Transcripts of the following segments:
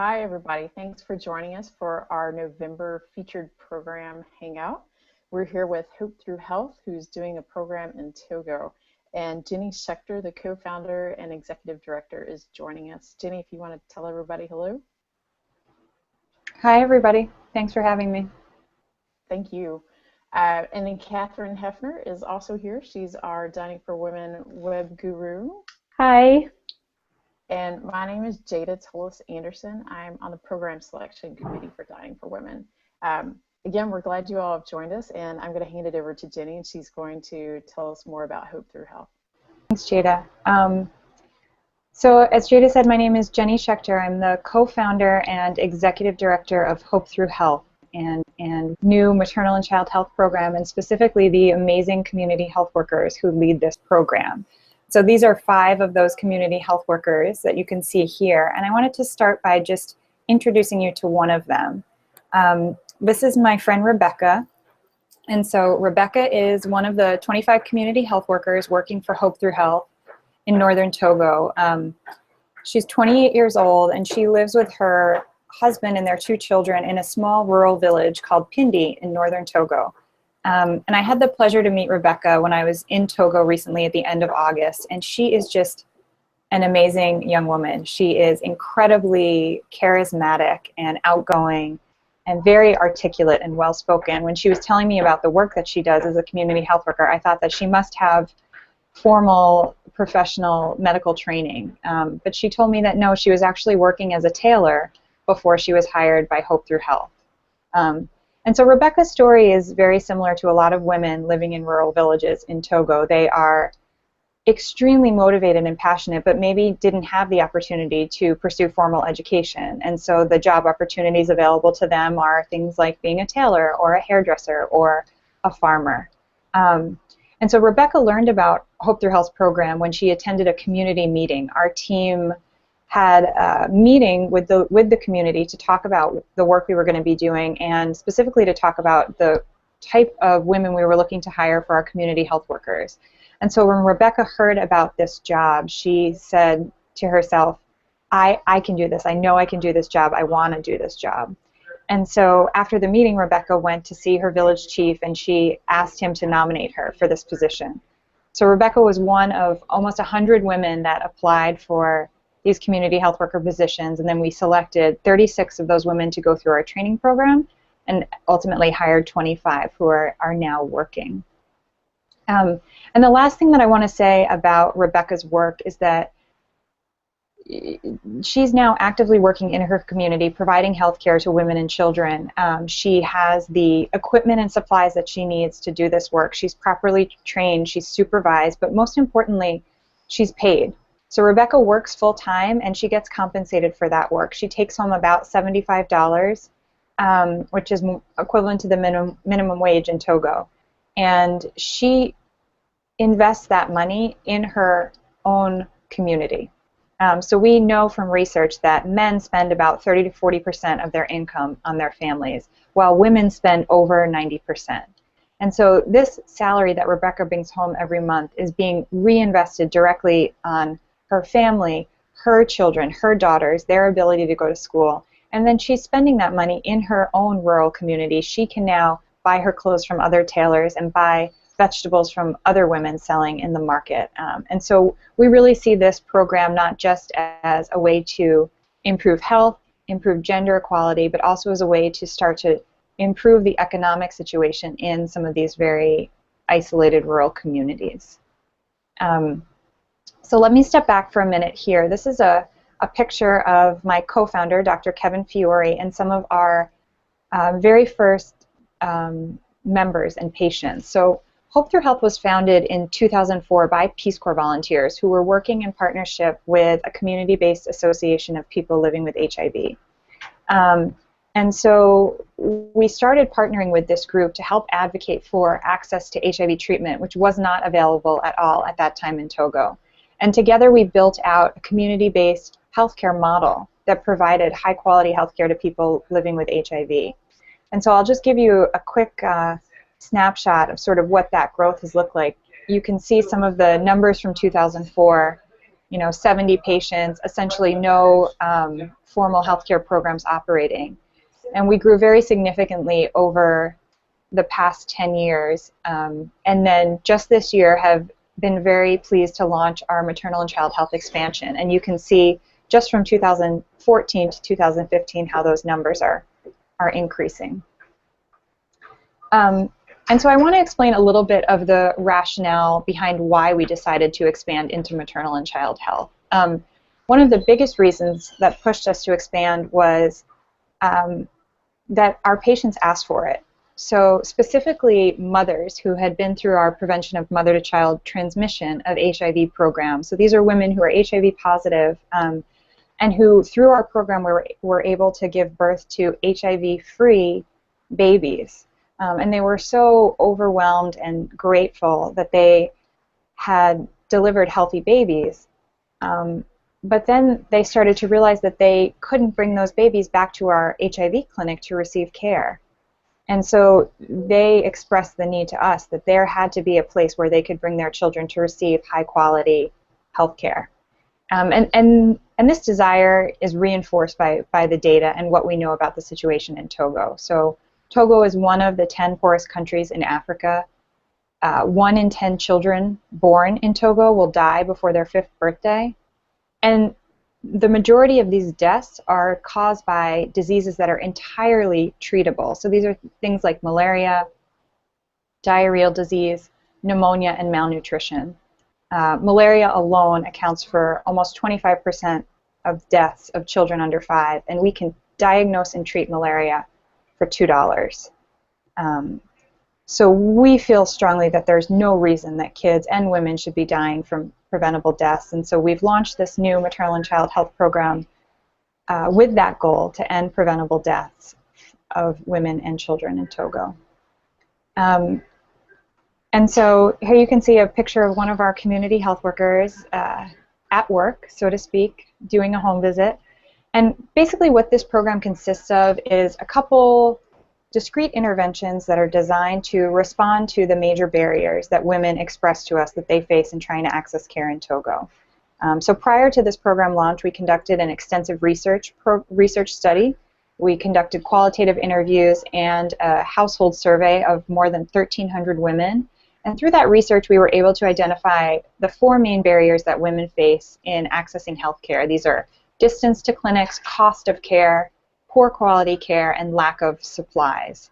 Hi, everybody. Thanks for joining us for our November featured program hangout. We're here with Hope Through Health, who's doing a program in Togo. And Jenny Schecter, the co-founder and executive director, is joining us. Jenny, if you want to tell everybody hello. Hi, everybody. Thanks for having me. Thank you. And then Catherine Hefner is also here. She's our Dining for Women web guru. Hi. And my name is Jada Tullis Anderson. I'm on the program selection committee for Dining for Women. Again, we're glad you all have joined us, and I'm going to hand it over to Jenny, and she's going to tell us more about Hope Through Health. Thanks, Jada. So as Jada said, my name is Jenny Schecter. I'm the co-founder and executive director of Hope Through Health and new maternal and child health program, and specifically the amazing community health workers who lead this program. So these are 5 of those community health workers that you can see here. And I wanted to start by just introducing you to one of them. This is my friend Rebecca. And so Rebecca is one of the 25 community health workers working for Hope Through Health in northern Togo. She's 28 years old, and she lives with her husband and their 2 children in a small rural village called Pindi in northern Togo. And I had the pleasure to meet Rebecca when I was in Togo recently at the end of August, and she is just an amazing young woman. She is incredibly charismatic and outgoing and very articulate and well-spoken. When she was telling me about the work that she does as a community health worker, I thought that she must have formal professional medical training. But she told me that no, she was actually working as a tailor before she was hired by Hope Through Health. And so Rebecca's story is very similar to a lot of women living in rural villages in Togo. They are extremely motivated and passionate, but maybe didn't have the opportunity to pursue formal education. And so the job opportunities available to them are things like being a tailor or a hairdresser or a farmer. And so Rebecca learned about Hope Through Health's program when she attended a community meeting. Our team had a meeting with the community to talk about the work we were going to be doing, and specifically to talk about the type of women we were looking to hire for our community health workers. And so when Rebecca heard about this job, she said to herself, I can do this. I know I can do this job. I want to do this job. And so after the meeting, Rebecca went to see her village chief, and she asked him to nominate her for this position. So Rebecca was one of almost 100 women that applied for these community health worker positions, and then we selected 36 of those women to go through our training program and ultimately hired 25 who are now working. And the last thing that I want to say about Rebecca's work is that she's now actively working in her community, providing health care to women and children. She has the equipment and supplies that she needs to do this work. She's properly trained, she's supervised, but most importantly, she's paid. So Rebecca works full-time, and she gets compensated for that work. She takes home about $75, which is equivalent to the minimum wage in Togo. And she invests that money in her own community. So we know from research that men spend about 30 to 40% of their income on their families, while women spend over 90%. And so this salary that Rebecca brings home every month is being reinvested directly on her family, her children, her daughters, their ability to go to school. And then she's spending that money in her own rural community. She can now buy her clothes from other tailors and buy vegetables from other women selling in the market. And so we really see this program not just as a way to improve health, improve gender equality, but also as a way to start to improve the economic situation in some of these very isolated rural communities. So let me step back for a minute here. This is a picture of my co-founder, Dr. Kevin Fiore, and some of our very first members and patients. So Hope Through Health was founded in 2004 by Peace Corps volunteers who were working in partnership with a community-based association of people living with HIV. And so we started partnering with this group to help advocate for access to HIV treatment, which was not available at all at that time in Togo. And together we built out a community-based healthcare model that provided high-quality healthcare to people living with HIV. And so I'll just give you a quick snapshot of sort of what that growth has looked like. You can see some of the numbers from 2004 70 patients, essentially no formal healthcare programs operating. And we grew very significantly over the past 10 years. And then just this year have been very pleased to launch our maternal and child health expansion. And you can see just from 2014 to 2015 how those numbers are increasing. And so I want to explain a little bit of the rationale behind why we decided to expand into maternal and child health. One of the biggest reasons that pushed us to expand was that our patients asked for it. So specifically mothers who had been through our prevention of mother-to-child transmission of HIV program. So these are women who are HIV positive and who through our program were able to give birth to HIV-free babies. And they were so overwhelmed and grateful that they had delivered healthy babies. But then they started to realize that they couldn't bring those babies back to our HIV clinic to receive care. And so they expressed the need to us that there had to be a place where they could bring their children to receive high-quality health care. And this desire is reinforced by the data and what we know about the situation in Togo. So Togo is one of the 10 poorest countries in Africa. 1 in 10 children born in Togo will die before their 5th birthday. And the majority of these deaths are caused by diseases that are entirely treatable. So these are things like malaria, diarrheal disease, pneumonia, and malnutrition. Malaria alone accounts for almost 25% of deaths of children under 5, and we can diagnose and treat malaria for $2. So we feel strongly that there's no reason that kids and women should be dying from preventable deaths, and so we've launched this new maternal and child health program with that goal to end preventable deaths of women and children in Togo. And so here you can see a picture of one of our community health workers at work, so to speak, doing a home visit. And basically what this program consists of is a couple discrete interventions that are designed to respond to the major barriers that women express to us that they face in trying to access care in Togo. So prior to this program launch, we conducted an extensive research study. We conducted qualitative interviews and a household survey of more than 1,300 women. And through that research, we were able to identify the 4 main barriers that women face in accessing health care. These are distance to clinics, cost of care, poor quality care, and lack of supplies.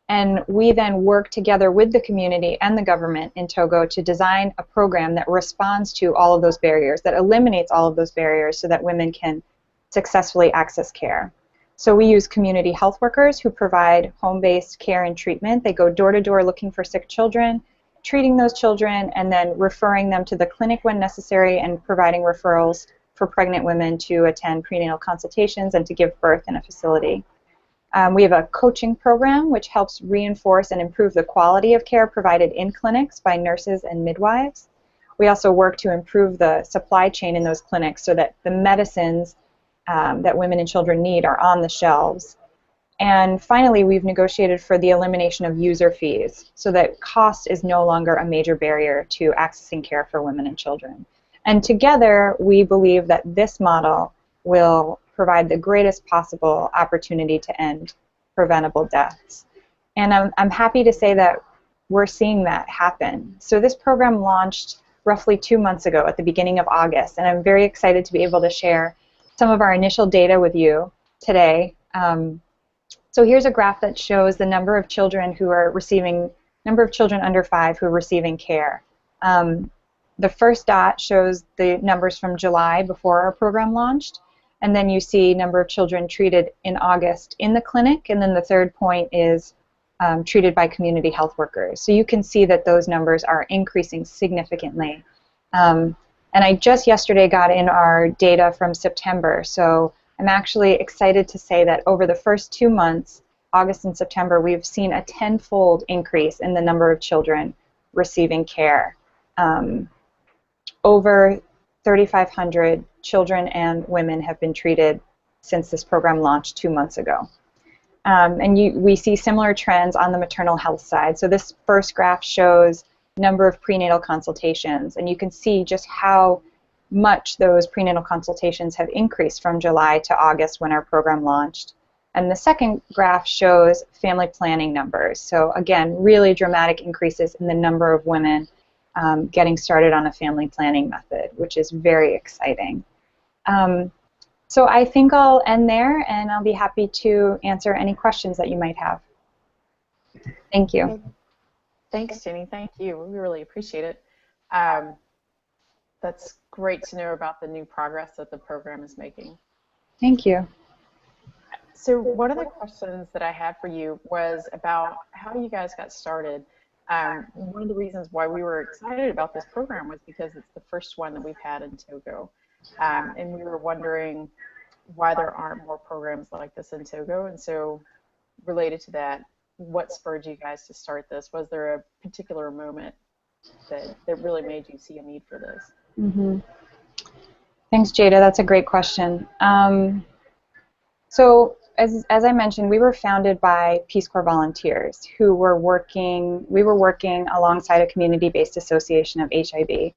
And we then work together with the community and the government in Togo to design a program that responds to all of those barriers, that eliminates all of those barriers so that women can successfully access care. So we use community health workers who provide home-based care and treatment. They go door to door looking for sick children, treating those children, and then referring them to the clinic when necessary and providing referrals for pregnant women to attend prenatal consultations and to give birth in a facility. We have a coaching program which helps reinforce and improve the quality of care provided in clinics by nurses and midwives. We also work to improve the supply chain in those clinics so that the medicines that women and children need are on the shelves. And finally, we've negotiated for the elimination of user fees so that cost is no longer a major barrier to accessing care for women and children. And together, we believe that this model will provide the greatest possible opportunity to end preventable deaths. And I'm happy to say that we're seeing that happen. So this program launched roughly 2 months ago at the beginning of August, and I'm very excited to be able to share some of our initial data with you today. So here's a graph that shows the number of children who are receiving, number of children under 5 who are receiving care. The first dot shows the numbers from July before our program launched, and then you see number of children treated in August in the clinic, and then the third point is treated by community health workers. So you can see that those numbers are increasing significantly. And I just yesterday got in our data from September, so I'm actually excited to say that over the first 2 months, August and September, we've seen a 10-fold increase in the number of children receiving care. Over 3,500 children and women have been treated since this program launched 2 months ago. And we see similar trends on the maternal health side. So this first graph shows number of prenatal consultations, and you can see just how much those prenatal consultations have increased from July to August when our program launched. And the second graph shows family planning numbers. So again, really dramatic increases in the number of women getting started on a family planning method, which is very exciting. So I think I'll end there, and I'll be happy to answer any questions that you might have. Thank you. Thanks, Jenny. Thank you. We really appreciate it. That's great to know about the new progress that the program is making. Thank you. So one of the questions that I had for you was about how you guys got started. One of the reasons why we were excited about this program was because it's the first one that we've had in Togo. And we were wondering why there aren't more programs like this in Togo. And so related to that, what spurred you guys to start this? Was there a particular moment that really made you see a need for this? Mm-hmm. Thanks, Jada. That's a great question. So as I mentioned, we were founded by Peace Corps volunteers who were working alongside a community-based association of HIV.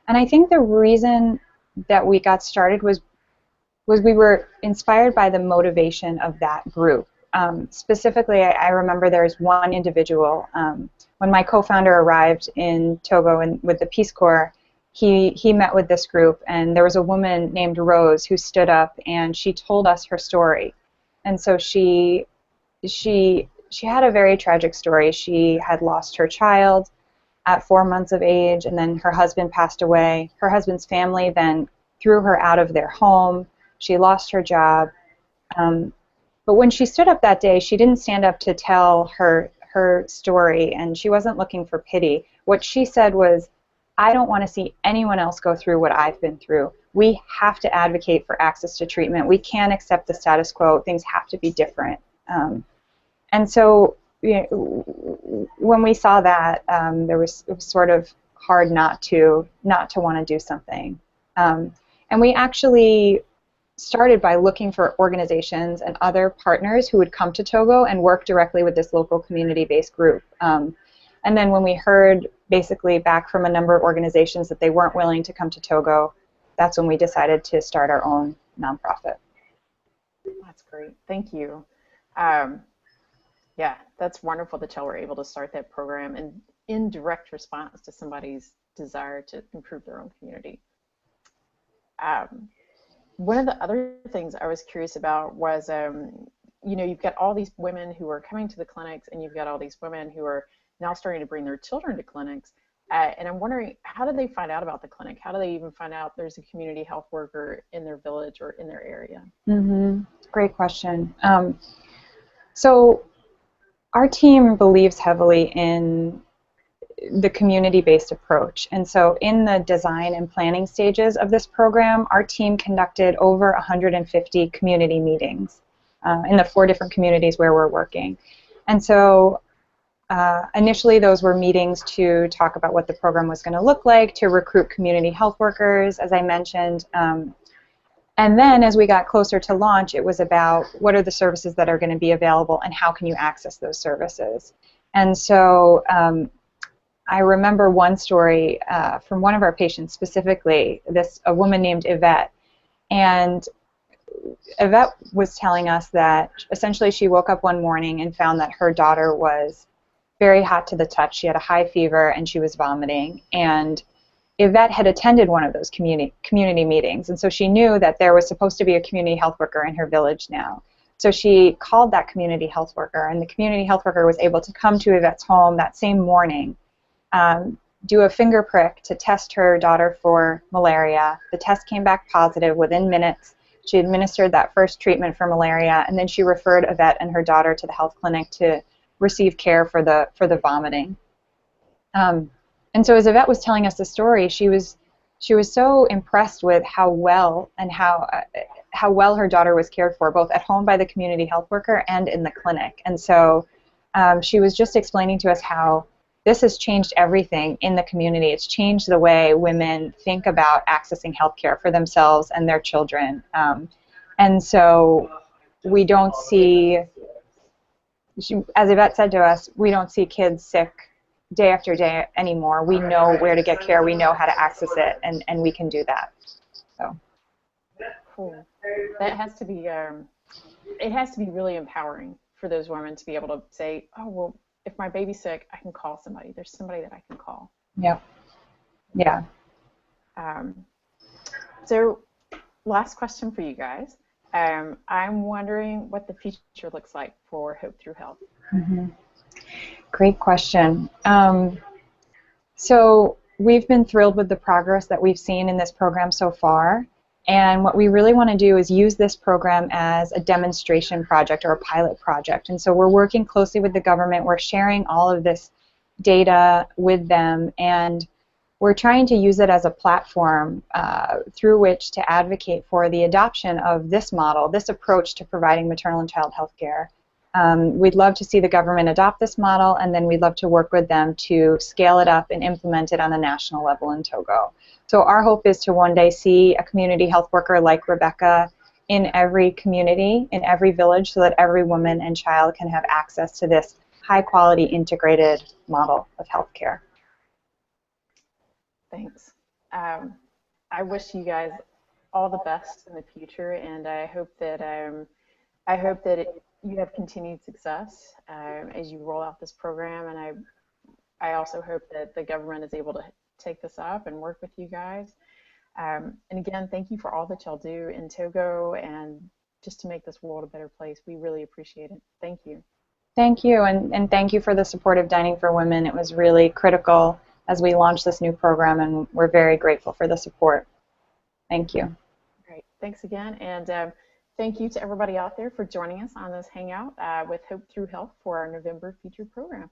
And I think the reason that we got started was we were inspired by the motivation of that group. Specifically, I remember there's one individual, when my co-founder arrived in Togo and with the Peace Corps, he met with this group, and there was a woman named Rose who stood up and she told us her story. And so she had a very tragic story. She had lost her child at 4 months of age, and then her husband passed away. Her husband's family then threw her out of their home. She lost her job. But when she stood up that day, she didn't stand up to tell her story, and she wasn't looking for pity. What she said was, I don't want to see anyone else go through what I've been through. We have to advocate for access to treatment. We can't accept the status quo. Things have to be different. And so when we saw that, it was sort of hard not to want to do something. And we actually started by looking for organizations and other partners who would come to Togo and work directly with this local community-based group. And then when we heard basically back from a number of organizations that they weren't willing to come to Togo, that's when we decided to start our own nonprofit. That's great. Thank you. Yeah, that's wonderful that y'all were able to start that program in direct response to somebody's desire to improve their own community. One of the other things I was curious about was, you've got all these women who are coming to the clinics, and you've got all these women who are now starting to bring their children to clinics. And I'm wondering, how do they find out about the clinic? How do they even find out there's a community health worker in their village or in their area? Mm-hmm. Great question. So our team believes heavily in the community-based approach. And so in the design and planning stages of this program, our team conducted over 150 community meetings in the 4 different communities where we're working. And so initially those were meetings to talk about what the program was going to look like, to recruit community health workers, as I mentioned. And then as we got closer to launch, it was about what are the services that are going to be available and how can you access those services. And so I remember one story from one of our patients specifically, a woman named Yvette. And Yvette was telling us that essentially she woke up one morning and found that her daughter was very hot to the touch. She had a high fever and she was vomiting. And Yvette had attended one of those community meetings, and so she knew that there was supposed to be a community health worker in her village now. So she called that community health worker, and the community health worker was able to come to Yvette's home that same morning, do a finger prick to test her daughter for malaria. The test came back positive within minutes. She administered that first treatment for malaria, and then she referred Yvette and her daughter to the health clinic to receive care for the vomiting. And so as Yvette was telling us the story, she was so impressed with how well her daughter was cared for, both at home by the community health worker and in the clinic. And so she was just explaining to us how this has changed everything in the community. It's changed the way women think about accessing health care for themselves and their children. And so we don't see, as Yvette said to us, we don't see kids sick day after day anymore. We know where to get care, we know how to access it, and we can do that. So cool. That has to be it has to be really empowering for those women to be able to say, oh, well, if my baby's sick, I can call somebody. There's somebody that I can call. yep. Yeah. So last question for you guys. I'm wondering what the future looks like for Hope Through Health. Mm-hmm. Great question. So we've been thrilled with the progress that we've seen in this program so far. And what we really want to do is use this program as a demonstration project or a pilot project. And so we're working closely with the government. We're sharing all of this data with them, and we're trying to use it as a platform through which to advocate for the adoption of this model, this approach to providing maternal and child health care. We'd love to see the government adopt this model, and then we'd love to work with them to scale it up and implement it on the national level in Togo. So our hope is to one day see a community health worker like Rebecca in every community, in every village, so that every woman and child can have access to this high-quality integrated model of healthcare. Thanks. I wish you guys all the best in the future, and I hope that you have continued success as you roll out this program. And I also hope that the government is able to take this up and work with you guys. And again, thank you for all that y'all do in Togo and just to make this world a better place. We really appreciate it. Thank you. Thank you, and thank you for the support of Dining for Women. It was really critical as we launched this new program, and we're very grateful for the support. Thank you. Great. Thanks again. And thank you to everybody out there for joining us on this Hangout with Hope Through Health for our November featured program.